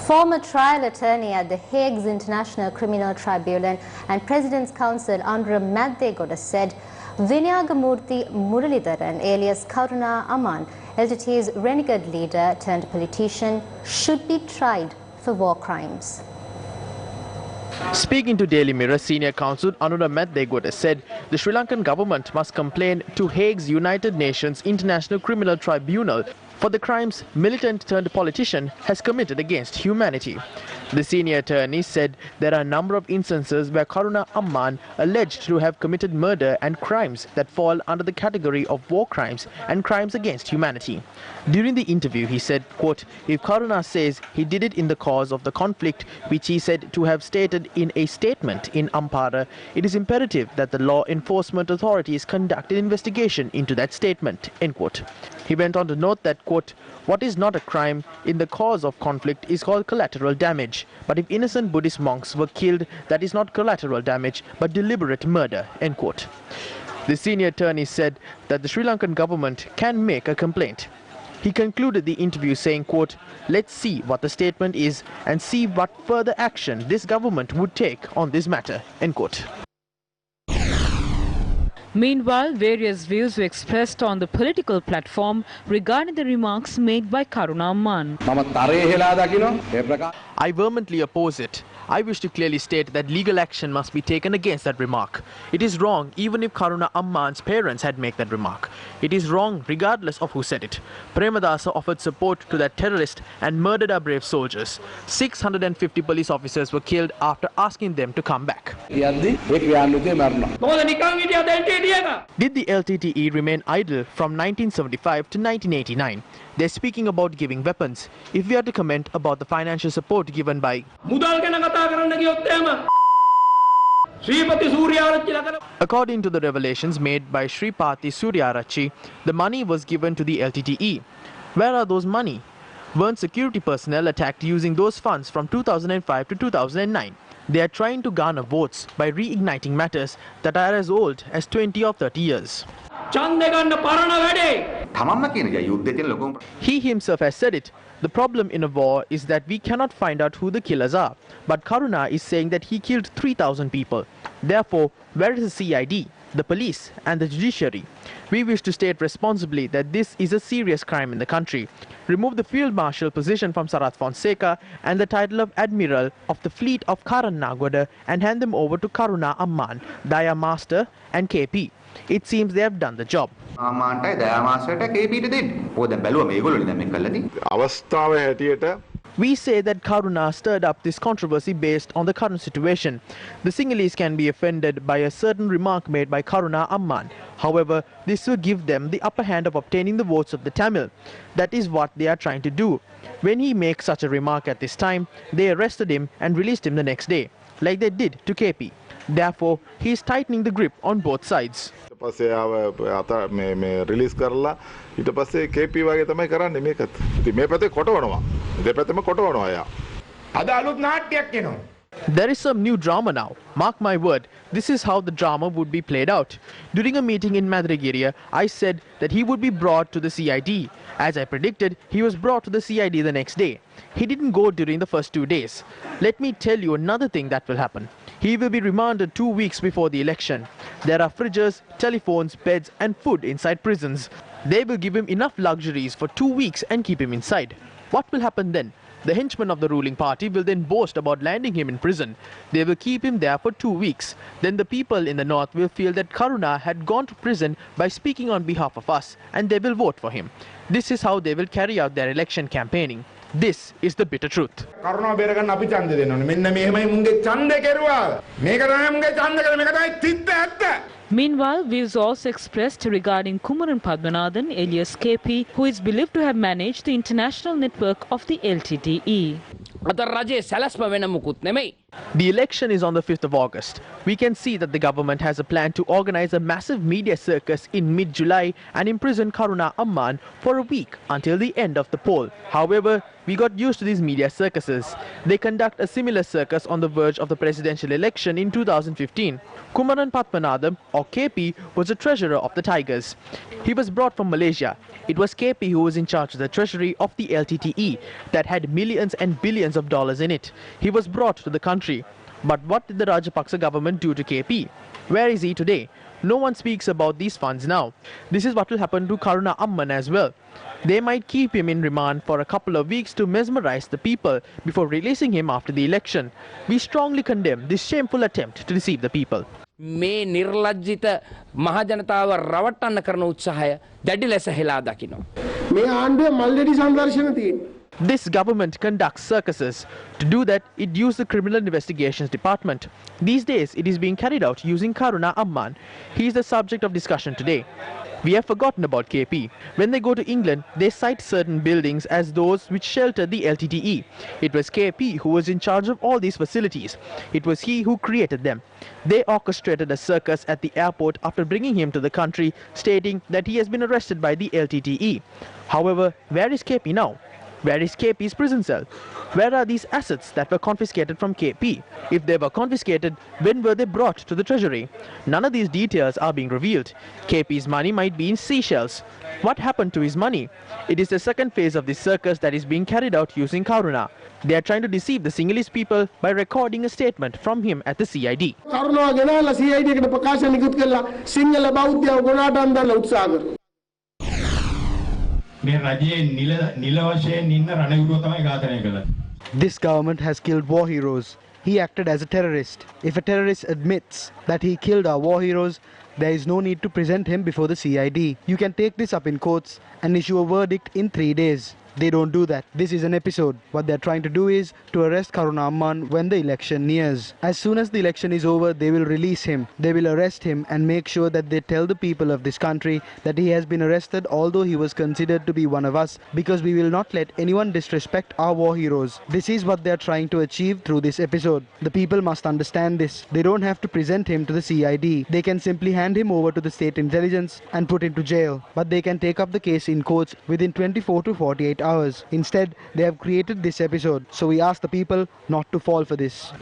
Former trial attorney at the Hague's International Criminal Tribunal and President's Counsel Honorable Meddegoda said Vinayagamurthy Muralidharan alias Karuna Amman, LTT's renegade leader turned politician, should be tried for war crimes. Speaking to Daily Mirror, Senior Counsel Karuna Meddegoda said the Sri Lankan government must complain to Hague's United Nations International Criminal Tribunal for the crimes militant-turned-politician has committed against humanity. The senior attorney said there are a number of instances where Karuna Amman alleged to have committed murder and crimes that fall under the category of war crimes and crimes against humanity. During the interview, he said, quote, if Karuna says he did it in the cause of the conflict, which he said to have stated in a statement in Ampara, it is imperative that the law enforcement authorities conduct an investigation into that statement, end quote. He went on to note that, quote, what is not a crime in the cause of conflict is called collateral damage. But if innocent Buddhist monks were killed, that is not collateral damage, but deliberate murder, end quote. The senior attorney said that the Sri Lankan government can make a complaint. He concluded the interview saying, quote, let's see what the statement is and see what further action this government would take on this matter, end quote. Meanwhile, various views were expressed on the political platform regarding the remarks made by Karuna Amman. I vehemently oppose it. I wish to clearly state that legal action must be taken against that remark. It is wrong even if Karuna Amman's parents had made that remark. It is wrong regardless of who said it. Premadasa offered support to that terrorist and murdered our brave soldiers. 650 police officers were killed after asking them to come back. Did the LTTE remain idle from 1975 to 1989? They're speaking about giving weapons. If we are to comment about the financial support given by according to the revelations made by Shripati Suryarachi, the money was given to the LTTE. Where are those money? Weren't security personnel attacked using those funds from 2005 to 2009? They are trying to garner votes by reigniting matters that are as old as 20 or 30 years. He himself has said it. The problem in a war is that we cannot find out who the killers are. But Karuna is saying that he killed 3,000 people. Therefore, where is the CID, the police and the judiciary? We wish to state responsibly that this is a serious crime in the country. Remove the Field Marshal position from Sarath Fonseca and the title of Admiral of the Fleet of Karanagoda and hand them over to Karuna Amman, Daya Master and KP. It seems they have done the job. We say that Karuna stirred up this controversy based on the current situation. The Sinhalese can be offended by a certain remark made by Karuna Amman. However, this will give them the upper hand of obtaining the votes of the Tamil. That is what they are trying to do. When he makes such a remark at this time, they arrested him and released him the next day, like they did to KP. Therefore, he is tightening the grip on both sides. release කරලා ඊට පස්සේ KP වගේ තමයි කරන්නේ මේකත්. ඉතින් මේ පැත්තේ කොටවනවා. දෙපැත්තෙම කොටවනවා යා. අද අලුත් නාට්‍යයක් එනවා. There is some new drama now. Mark my word, this is how the drama would be played out. During a meeting in Meddegoda, I said that he would be brought to the CID. As I predicted, he was brought to the CID the next day. He didn't go during the first 2 days. Let me tell you another thing that will happen. He will be remanded 2 weeks before the election. There are fridges, telephones, beds and food inside prisons. They will give him enough luxuries for 2 weeks and keep him inside. What will happen then? The henchmen of the ruling party will then boast about landing him in prison. They will keep him there for 2 weeks. Then the people in the north will feel that Karuna had gone to prison by speaking on behalf of us, and they will vote for him. This is how they will carry out their election campaigning. This is the bitter truth. කරුණාව බේරගන්න අපි ඡන්දෙ දෙන්න ඕනේ. මෙන්න මෙහෙමයි මුන්ගේ ඡන්දෙ කෙරුවා. මේක තමයි මුන්ගේ ඡන්දෙ කරා. මේක තමයි තිත්ත ඇත්ත. Meanwhile, views also expressed regarding Kumaran Padmanathan, alias KP, who is believed to have managed the international network of the LTTE. අතර රජයේ සැලැස්ම වෙන මුකුත් නෙමෙයි. The election is on the 5th of August. We can see that the government has a plan to organize a massive media circus in mid-July and imprison Karuna Amman for a week until the end of the poll. However, we got used to these media circuses. They conduct a similar circus on the verge of the presidential election in 2015. Kumaran Padmanabhan, or KP, was the treasurer of the Tigers. He was brought from Malaysia. It was KP who was in charge of the treasury of the LTTE that had millions and billions of dollars in it. He was brought to the country. But what did the Rajapaksa government do to KP? Where is he today? No one speaks about these funds now. This is what will happen to Karuna Amman as well. They might keep him in remand for a couple of weeks to mesmerize the people before releasing him after the election. We strongly condemn this shameful attempt to deceive the people. මේ නිර්ලජ්ජිත මහජනතාව රවට්ටන්න කරන උත්සාහය දැඩි ලෙස හෙලා දකිනවා. මේ ආණ්ඩුවේ මල්ලෙඩි සංදර්ශන තියෙනවා. This government conducts circuses. To do that, it used the Criminal Investigations Department. These days, it is being carried out using Karuna Amman. He is the subject of discussion today. We have forgotten about KP. When they go to England, they cite certain buildings as those which sheltered the LTTE. It was KP who was in charge of all these facilities. It was he who created them. They orchestrated a circus at the airport after bringing him to the country, stating that he has been arrested by the LTTE. However, where is KP now? Where is KP's prison cell? Where are these assets that were confiscated from KP? If they were confiscated, when were they brought to the treasury? None of these details are being revealed. KP's money might be in seashells. What happened to his money? It is the second phase of this circus that is being carried out using Karuna. They are trying to deceive the Sinhalese people by recording a statement from him at the CID. කරුණා ගෙනාලා CID එකට ප්‍රකාශන නිකුත් කළා සිංහල බෞද්ධයව ගොනාට අන්දන්න උත්සාහ කරනවා. This government has killed war heroes. He acted as a terrorist. If a terrorist admits that he killed our war heroes, there is no need to present him before the CID. You can take this up in courts and issue a verdict in 3 days. They don't do that. This is an episode. What they're trying to do is to arrest Karuna Amman when the election nears. As soon as the election is over, they will release him. They will arrest him and make sure that they tell the people of this country that he has been arrested although he was considered to be one of us, because we will not let anyone disrespect our war heroes. This is what they're trying to achieve through this episode. The people must understand this. They don't have to present him to the CID. They can simply hand him over to the state intelligence and put him to jail. But they can take up the case in courts within 24 to 48 hours. Instead, they have created this episode. So we ask the people not to fall for this.